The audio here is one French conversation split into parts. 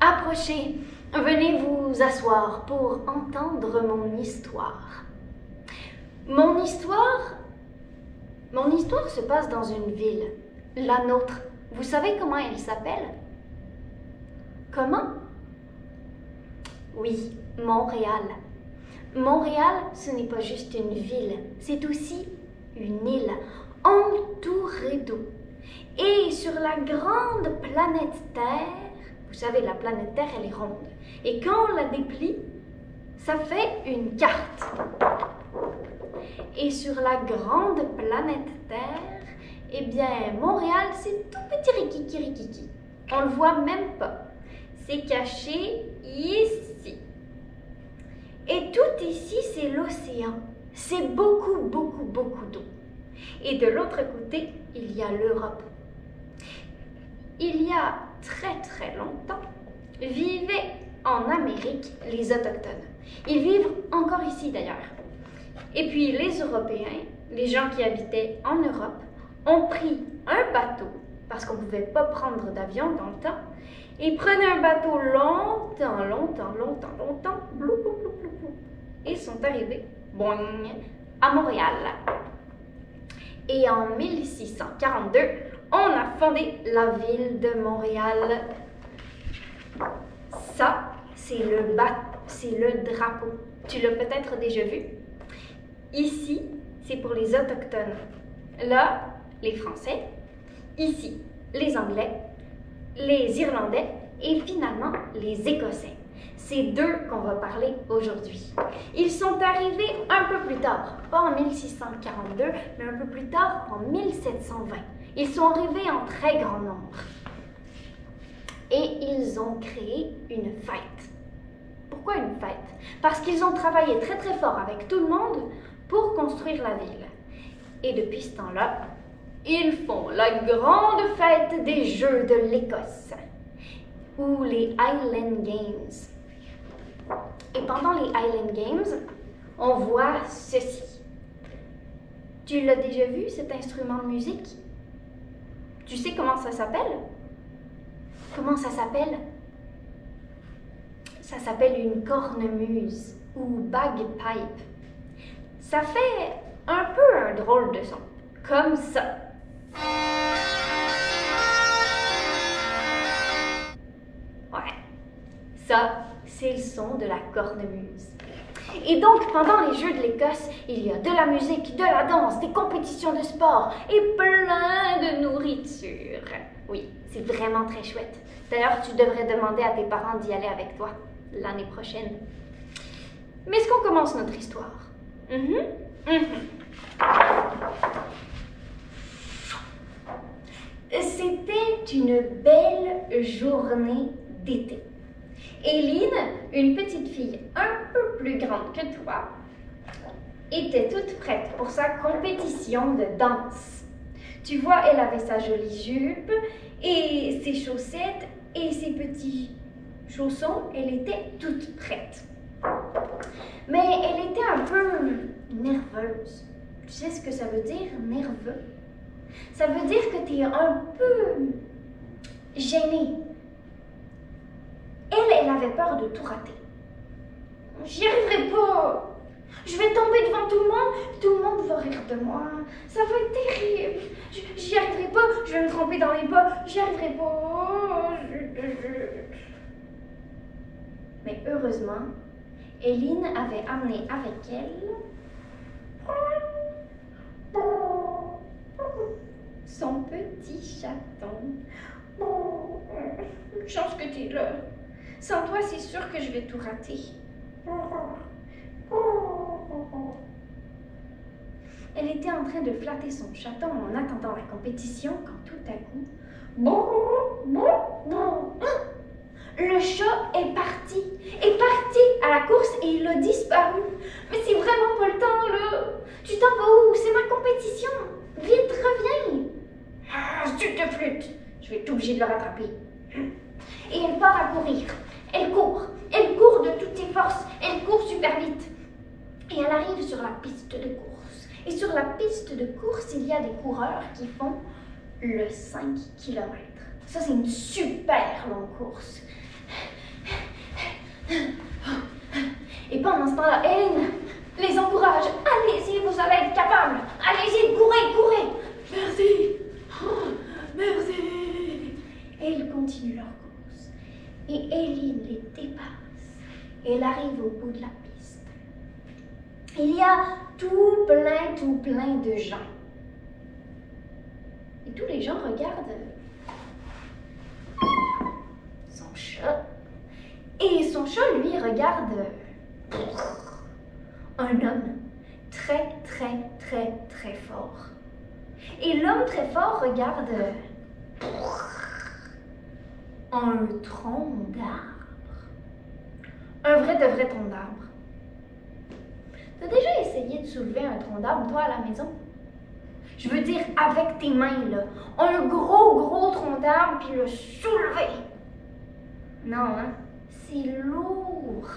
Approchez, venez vous asseoir pour entendre mon histoire. Mon histoire se passe dans une ville, la nôtre. Vous savez comment elle s'appelle? Comment? Oui, Montréal. Montréal, ce n'est pas juste une ville, c'est aussi une île entourée d'eau. Et sur la grande planète Terre, vous savez, la planète Terre, elle est ronde. Et quand on la déplie, ça fait une carte. Et sur la grande planète Terre, eh bien, Montréal, c'est tout petit rikiki. On le voit même pas. C'est caché ici. Et tout ici, c'est l'océan. C'est beaucoup d'eau. Et de l'autre côté, il y a l'Europe. Il y a très longtemps, vivaient en Amérique les Autochtones. Ils vivent encore ici d'ailleurs. Et puis les Européens, les gens qui habitaient en Europe, ont pris un bateau, parce qu'on ne pouvait pas prendre d'avion dans le temps, et prenaient un bateau longtemps, blou, et sont arrivés, boing, à Montréal. Et en 1642, on a fondé la ville de Montréal. Ça, c'est le drapeau. Tu l'as peut-être déjà vu. Ici, c'est pour les Autochtones. Là, les Français. Ici, les Anglais, les Irlandais et finalement les Écossais. C'est d'eux qu'on va parler aujourd'hui. Ils sont arrivés un peu plus tard, pas en 1642, mais un peu plus tard en 1720. Ils sont arrivés en très grand nombre. Et ils ont créé une fête. Pourquoi une fête? Parce qu'ils ont travaillé très fort avec tout le monde pour construire la ville. Et depuis ce temps-là, ils font la grande fête des Jeux de l'Écosse, ou les Highland Games. Et pendant les Highland Games, on voit ceci. Tu l'as déjà vu, cet instrument de musique? Tu sais comment ça s'appelle? Comment ça s'appelle? Ça s'appelle une cornemuse ou bagpipe. Ça fait un peu un drôle de son, comme ça. Ouais, ça, c'est le son de la cornemuse. Et donc, pendant les Jeux de l'Écosse, il y a de la musique, de la danse, des compétitions de sport et plein de nourriture. Oui, c'est vraiment très chouette. D'ailleurs, tu devrais demander à tes parents d'y aller avec toi l'année prochaine. Mais est-ce qu'on commence notre histoire? C'était une belle journée d'été. Éline, une petite fille un peu plus grande que toi, était toute prête pour sa compétition de danse. Tu vois, elle avait sa jolie jupe et ses chaussettes et ses petits chaussons. Elle était toute prête. Mais elle était un peu nerveuse. Tu sais ce que ça veut dire, nerveux? Ça veut dire que tu es un peu gêné. Elle avait peur de tout rater. J'y arriverai pas. Je vais tomber devant tout le monde va rire de moi. Ça va être terrible. J'y arriverai pas, je vais me tromper dans les pas. J'y arriverai pas. Mais heureusement, Éline avait amené avec elle son petit chaton. Une chance que tu es là. Sans toi, c'est sûr que je vais tout rater. Elle était en train de flatter son chaton en attendant la compétition quand tout à coup, le chat est parti à la course et il a disparu. Mais c'est vraiment pas le temps là. Tu t'en vas où? C'est ma compétition. Vite, reviens. Ah, zut de flûte. Je vais être obligée de le rattraper. Et elle part à courir. Elle court de toutes ses forces. Elle court super vite. Et elle arrive sur la piste de course. Et sur la piste de course, il y a des coureurs qui font le 5 km. Ça, c'est une super longue course. Et pendant ce temps-là, Hélène les encourage. Allez-y, vous allez être capable. Allez-y, courez, courez. Merci. Oh, merci. Et ils continuent leur course. Et Hélène les dépasse. Et elle arrive au bout de la piste. Il y a tout plein de gens. Et tous les gens regardent son chat. Et son chat, lui, regarde un homme très fort. Et l'homme très fort regarde un tronc d'arbre. Un vrai de vrai tronc d'arbre. T'as déjà essayé de soulever un tronc d'arbre, toi, à la maison? Je veux dire, avec tes mains, là. Un gros tronc d'arbre, puis le soulever. Non, hein? C'est lourd.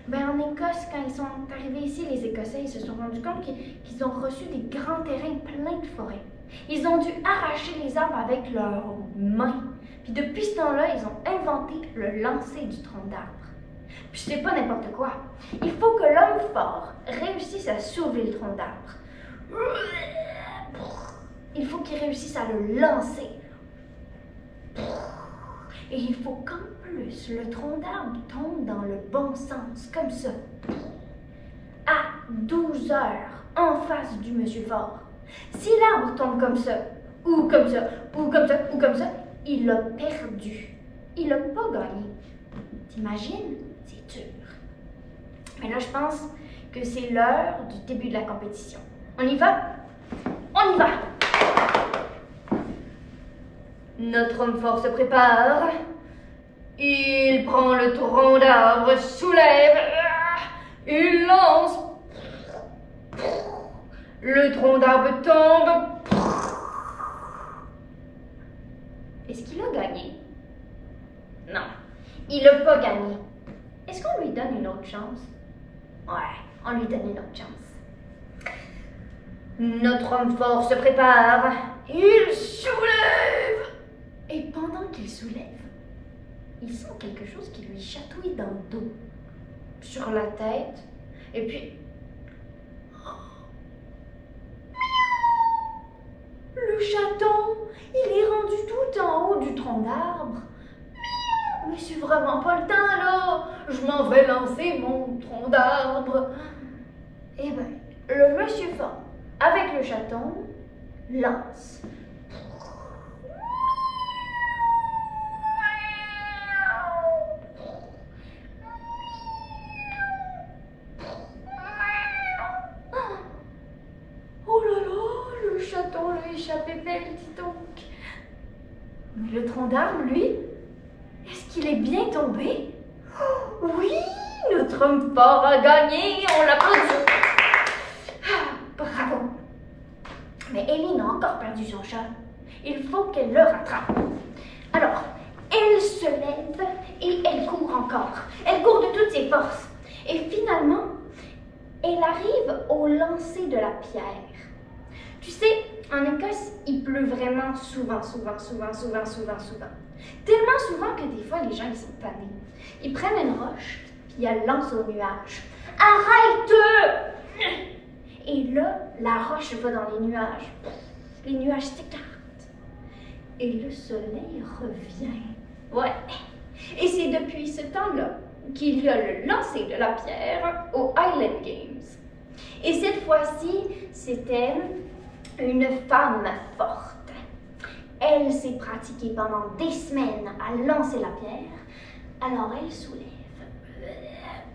Ben, en Écosse, quand ils sont arrivés ici, les Écossais, ils se sont rendus compte qu'ils ont reçu des grands terrains pleins de forêts. Ils ont dû arracher les arbres avec leurs mains. Puis depuis ce temps-là, ils ont inventé le lancer du tronc d'arbre. Puis c'est pas n'importe quoi. Il faut que l'homme fort réussisse à soulever le tronc d'arbre. Il faut qu'il réussisse à le lancer. Et il faut qu'en plus, le tronc d'arbre tombe dans le bon sens, comme ça. À 12 heures, en face du monsieur fort. Si l'arbre tombe comme ça, ou comme ça, ou comme ça, ou comme ça, il a perdu. Il n'a pas gagné. T'imagines? C'est dur. Mais là, je pense que c'est l'heure du début de la compétition. On y va? On y va! Notre homme fort se prépare. Il prend le tronc d'arbre, soulève, il lance. Le tronc d'arbre tombe. Est-ce qu'il a gagné? Non, il n'a pas gagné. Est-ce qu'on lui donne une autre chance? Ouais, on lui donne une autre chance. Notre homme fort se prépare. Il soulève. Et pendant qu'il soulève, il sent quelque chose qui lui chatouille dans le dos, sur la tête, et puis... Le chaton, il est rendu tout en haut du tronc d'arbre. Mais c'est vraiment pas le temps, là. Je m'en vais lancer mon tronc d'arbre. Eh bien, le monsieur fort, avec le chaton, lance. Échappé belle, dis donc. Mais le tronc d'arbre, lui, est-ce qu'il est bien tombé? Oh, oui, notre homme fort a gagné, on l'applaudit. Ah, bravo. Mais Hélène a encore perdu son chat. Il faut qu'elle le rattrape. Alors, elle se lève et elle court encore. Elle court de toutes ses forces. Et finalement, elle arrive au lancer de la pierre. Tu sais, en Écosse, il pleut vraiment souvent. Tellement souvent que des fois, les gens, ils sont tannés. Ils prennent une roche, puis ils la lancent au nuage. Arrête! Et là, la roche va dans les nuages. Les nuages s'écartent. Et le soleil revient. Ouais. Et c'est depuis ce temps-là qu'il y a le lancer de la pierre aux Highland Games. Et cette fois-ci, c'était une femme forte. Elle s'est pratiquée pendant des semaines à lancer la pierre. Alors elle soulève.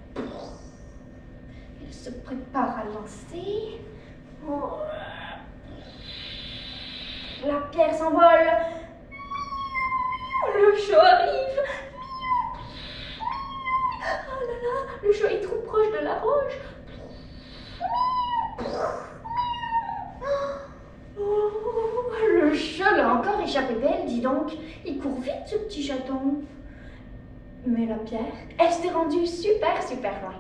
Elle se prépare à lancer. La pierre s'envole. Le chat arrive. Oh là là, le chat est trop proche de la roche. Oh, le chat l'a encore échappé belle, dis donc. Il court vite, ce petit chaton. Mais la pierre, elle s'est rendue super loin.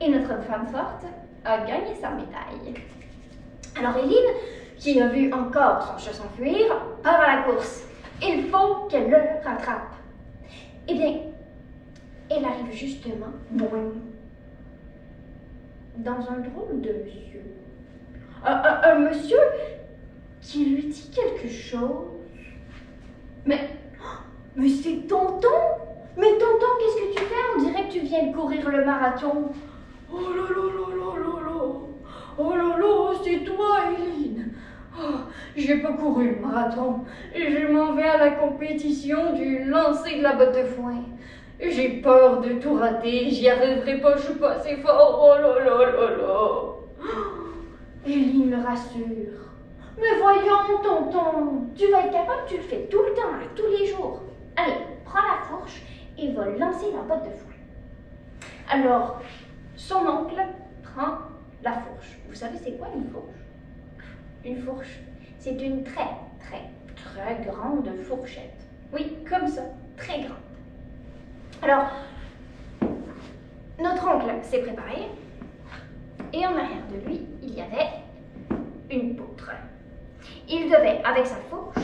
Et notre femme forte a gagné sa médaille. Alors Hélène, qui a vu encore son chat s'enfuir, part à la course. Il faut qu'elle le rattrape. Eh bien, elle arrive justement, boing, dans un drôle de monsieur. Un monsieur qui lui dit quelque chose. Mais c'est tonton! Mais tonton, qu'est-ce que tu fais? On dirait que tu viens de courir le marathon. Oh là là là là là là. Oh là là, c'est toi, Eileen. Oh, j'ai pas couru le marathon. Je m'en vais à la compétition du lancer de la botte de foin. J'ai peur de tout rater. J'y arriverai pas, je suis pas assez fort. Oh là là là là. Eileen le rassure. Mais voyons, tonton, tu vas être capable, tu le fais tout le temps, là, tous les jours. Allez, prends la fourche et va lancer la botte de foin. Alors, son oncle prend la fourche. Vous savez c'est quoi une fourche? Une fourche, c'est une très, très, très grande fourchette. Oui, comme ça, très grande. Alors, notre oncle s'est préparé et en arrière de lui, il y avait une poutre. Il devait, avec sa fourche,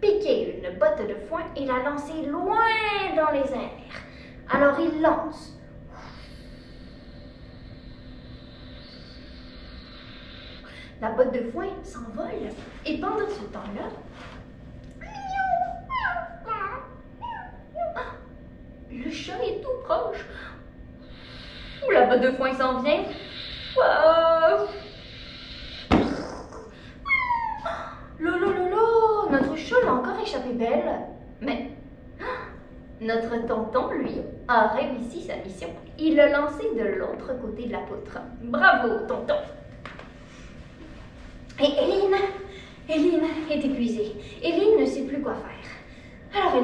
piquer une botte de foin et la lancer loin dans les airs. Alors il lance. La botte de foin s'envole et pendant ce temps-là, le chat est tout proche. La botte de foin s'en vient. Notre chat l'a encore échappé belle. Mais notre tonton, lui, a réussi sa mission. Il l'a lancé de l'autre côté de la poutre. Bravo, tonton! Et Eileen est épuisée. Eileen ne sait plus quoi faire. Alors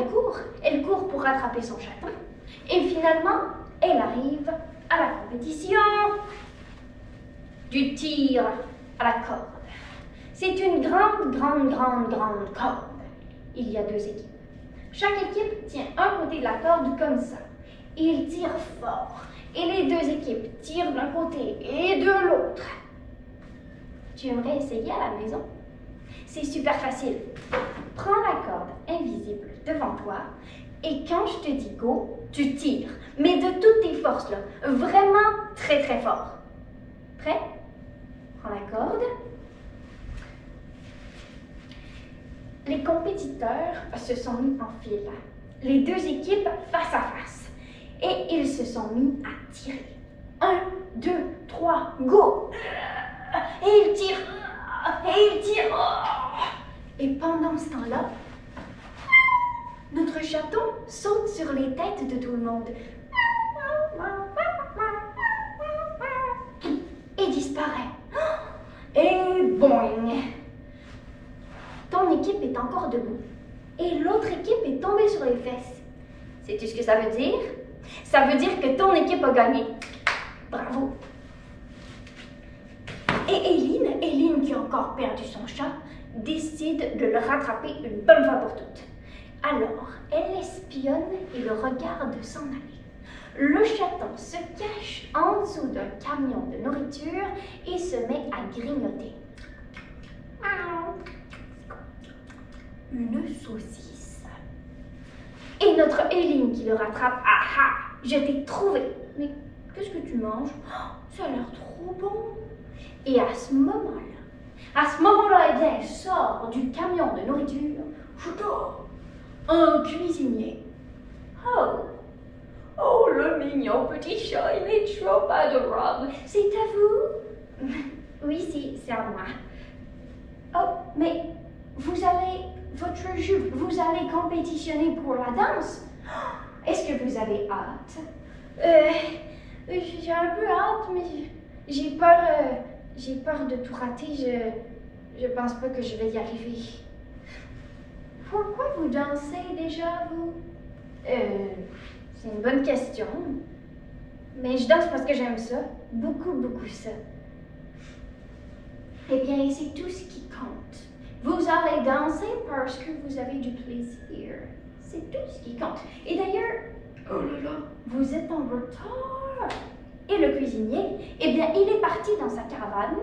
elle court pour rattraper son chaton. Et finalement, elle arrive à la compétition du tir à la corde. C'est une grande corde. Il y a 2 équipes. Chaque équipe tient un côté de la corde comme ça. Ils tirent fort. Et les 2 équipes tirent d'un côté et de l'autre. Tu aimerais essayer à la maison? C'est super facile. Prends la corde invisible devant toi et quand je te dis go, tu tires. Mais de toutes tes forces, là. Vraiment très, très fort. Prêt? Prends la corde. Les compétiteurs se sont mis en file. Les 2 équipes face à face. Et ils se sont mis à tirer. 1, 2, 3, go! Et il tire. Et il tire. Et pendant ce temps-là, notre chaton saute sur les têtes de tout le monde. Et disparaît. Et boing! Ton équipe est encore debout. Et l'autre équipe est tombée sur les fesses. Sais-tu ce que ça veut dire? Ça veut dire que ton équipe a gagné. Bravo! Et Eileen qui a encore perdu son chat, décide de le rattraper une bonne fois pour toutes. Alors, elle espionne et le regarde s'en aller. Le chaton se cache en dessous d'un camion de nourriture et se met à grignoter. Une saucisse. Et notre Eileen qui le rattrape. Ah ah, je t'ai trouvé. Mais qu'est-ce que tu manges? Ça a l'air trop bon. Et à ce moment-là, eh bien, sort du camion de nourriture un cuisinier. Oh, le mignon petit chat, il est trop adorable. C'est à vous? Oui, c'est à moi. Oh, mais vous allez compétitionner pour la danse? Est-ce que vous avez hâte? J'ai un peu hâte, mais j'ai peur de tout rater. Je pense pas que je vais y arriver. Pourquoi vous dansez déjà, vous? C'est une bonne question. Mais je danse parce que j'aime ça. Beaucoup ça. Eh bien, c'est tout ce qui compte. Vous allez danser parce que vous avez du plaisir. C'est tout ce qui compte. Et d'ailleurs, oh là là, vous êtes en retard. Et le cuisinier, eh bien, il est parti dans sa caravane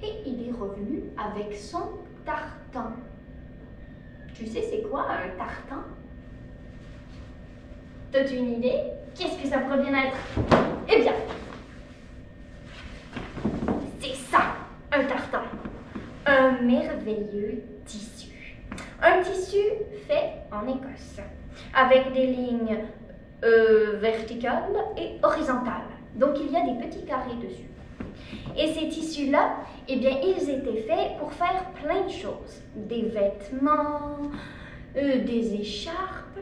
et il est revenu avec son tartan. Tu sais, c'est quoi un tartan? T'as-tu une idée? Qu'est-ce que ça pourrait bien être? Eh bien, c'est ça, un tartan. Un merveilleux tissu. Un tissu fait en Écosse, avec des lignes verticales et horizontales. Donc il y a des petits carrés dessus. Et ces tissus-là, eh bien, ils étaient faits pour faire plein de choses. Des vêtements, des écharpes,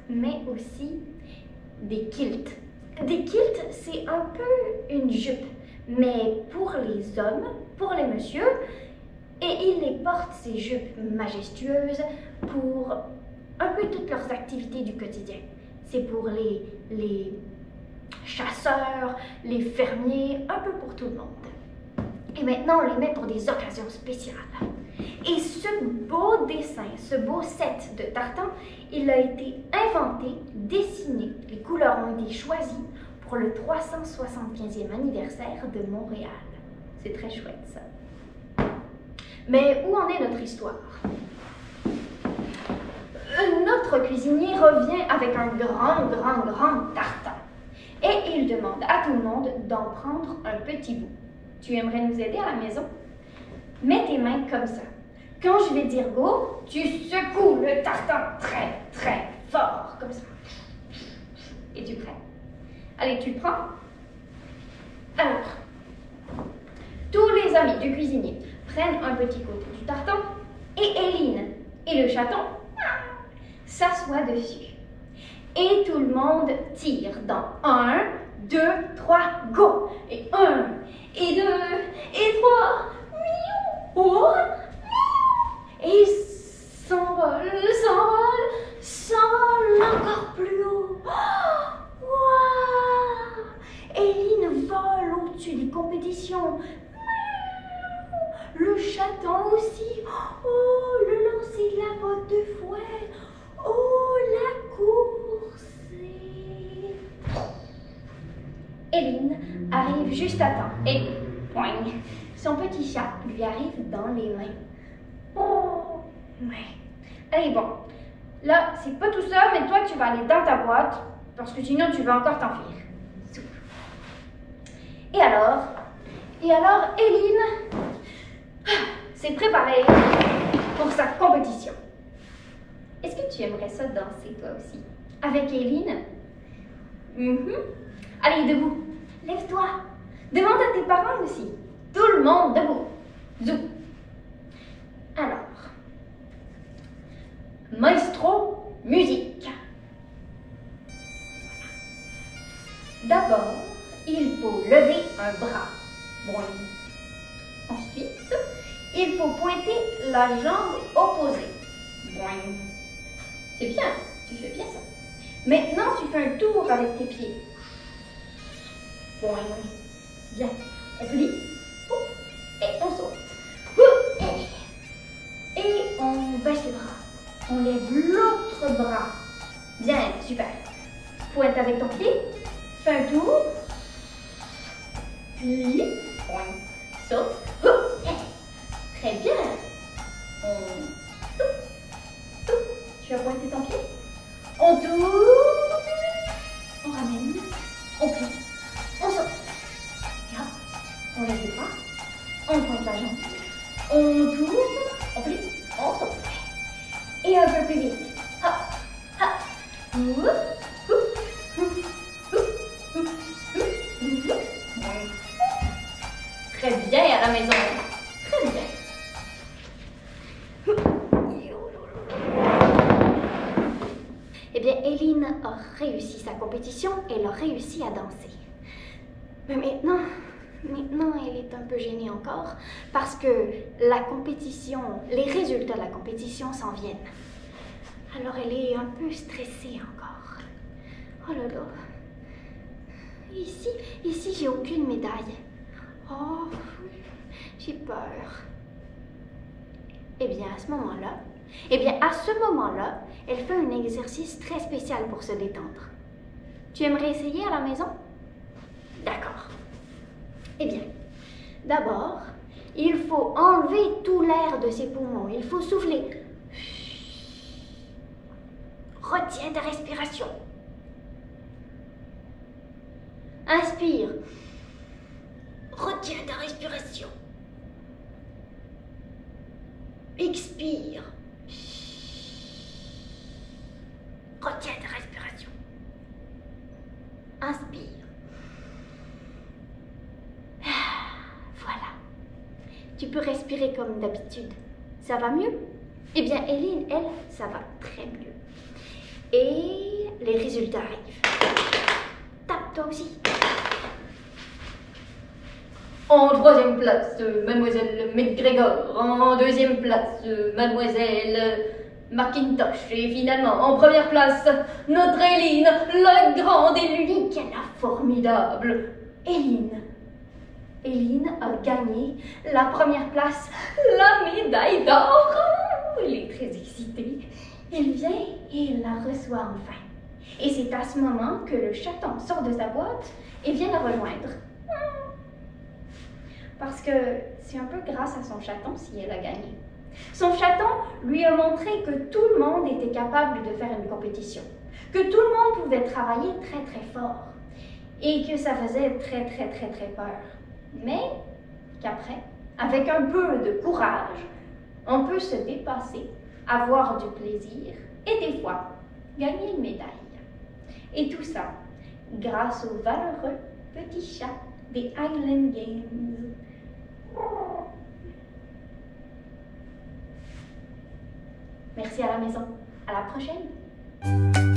mais aussi des kilts. Des kilts, c'est un peu une jupe, mais pour les hommes, pour les messieurs, et ils les portent, ces jupes majestueuses, pour un peu toutes leurs activités du quotidien. C'est pour les chasseurs, les fermiers, un peu pour tout le monde. Et maintenant, on les met pour des occasions spéciales. Et ce beau dessin, ce beau set de tartans, il a été inventé, dessiné. Les couleurs ont été choisies pour le 375e anniversaire de Montréal. C'est très chouette, ça. Mais où en est notre histoire? Notre cuisinier revient avec un grand tartan. Et il demande à tout le monde d'en prendre un petit bout. Tu aimerais nous aider à la maison? Mets tes mains comme ça. Quand je vais dire go, tu secoues le tartan très fort, comme ça. Es-tu prêt? Allez, tu le prends? Alors, tous les amis du cuisinier prennent un petit côté du tartan et Éline et le chaton s'assoient dessus. Et tout le monde tire dans 1, 2, 3, go! Et 1, et 2, et 3, oh, et il s'envole encore plus haut. Oh, wow! Éline vole au-dessus des compétitions. Le chaton aussi. Oh, le lancer de la botte de fouet. Oh, la course. Éline arrive juste à temps et poing, son petit chat lui arrive dans les mains. Oh, ouais. Allez, bon. Là, c'est pas tout ça, mais toi, tu vas aller dans ta boîte parce que sinon, tu vas encore t'enfuir. Et alors, Éline s'est préparée pour sa compétition. Est-ce que tu aimerais ça danser, toi aussi? Avec Éline? Allez, debout. Lève-toi. Demande à tes parents aussi. Tout le monde debout. Zou. Alors, maestro, musique. Voilà. D'abord, il faut lever un bras. Bon. Ensuite, il faut pointer la jambe opposée. Bon. C'est bien, tu fais bien ça. Maintenant, tu fais un tour avec tes pieds. Bon, bien. On plie. Et on saute. Et on baisse les bras. On lève l'autre bras. Bien, super. Pointe avec ton pied. Fais un tour. Plie. Saute. Très bien. Tu as pointé ton pied. On tourne. On ramène. On plie. On saute. Et hop. On lève les bras. On pointe la jambe. On tourne. On plie. On saute. Et un peu plus vite. Hop. Hop. Très bien à la maison. Très bien. Eh bien, Éline a réussi sa compétition. Elle a réussi à danser. Mais maintenant, elle est un peu gênée encore parce que la compétition, les résultats de la compétition s'en viennent. Alors, elle est un peu stressée encore. Oh là là. Ici, j'ai aucune médaille. Oh, j'ai peur. Eh bien, à ce moment-là, elle fait un exercice très spécial pour se détendre. Tu aimerais essayer à la maison? D'accord. Eh bien, d'abord, il faut enlever tout l'air de ses poumons. Il faut souffler. Retiens ta respiration. Inspire. Retiens ta respiration. Expire. Retiens ta respiration. Inspire. Voilà. Tu peux respirer comme d'habitude. Ça va mieux? Eh bien, Éline, elle, ça va très mieux. Et les résultats arrivent. Tape, toi aussi. En troisième place, mademoiselle McGregor. En deuxième place, mademoiselle McIntosh. Et finalement, en première place, notre Éline, la grande et l'unique, la formidable Éline. Éline a gagné la première place, la médaille d'or. Il est très excité. Il vient et il la reçoit enfin. Et c'est à ce moment que le chaton sort de sa boîte et vient la rejoindre. Parce que c'est un peu grâce à son chaton si elle a gagné. Son chaton lui a montré que tout le monde était capable de faire une compétition, que tout le monde pouvait travailler très très fort et que ça faisait très très très très peur. Mais qu'après, avec un peu de courage, on peut se dépasser, avoir du plaisir et des fois gagner une médaille. Et tout ça grâce aux valeureux petits chats des Highland Games. Merci à la maison. À la prochaine.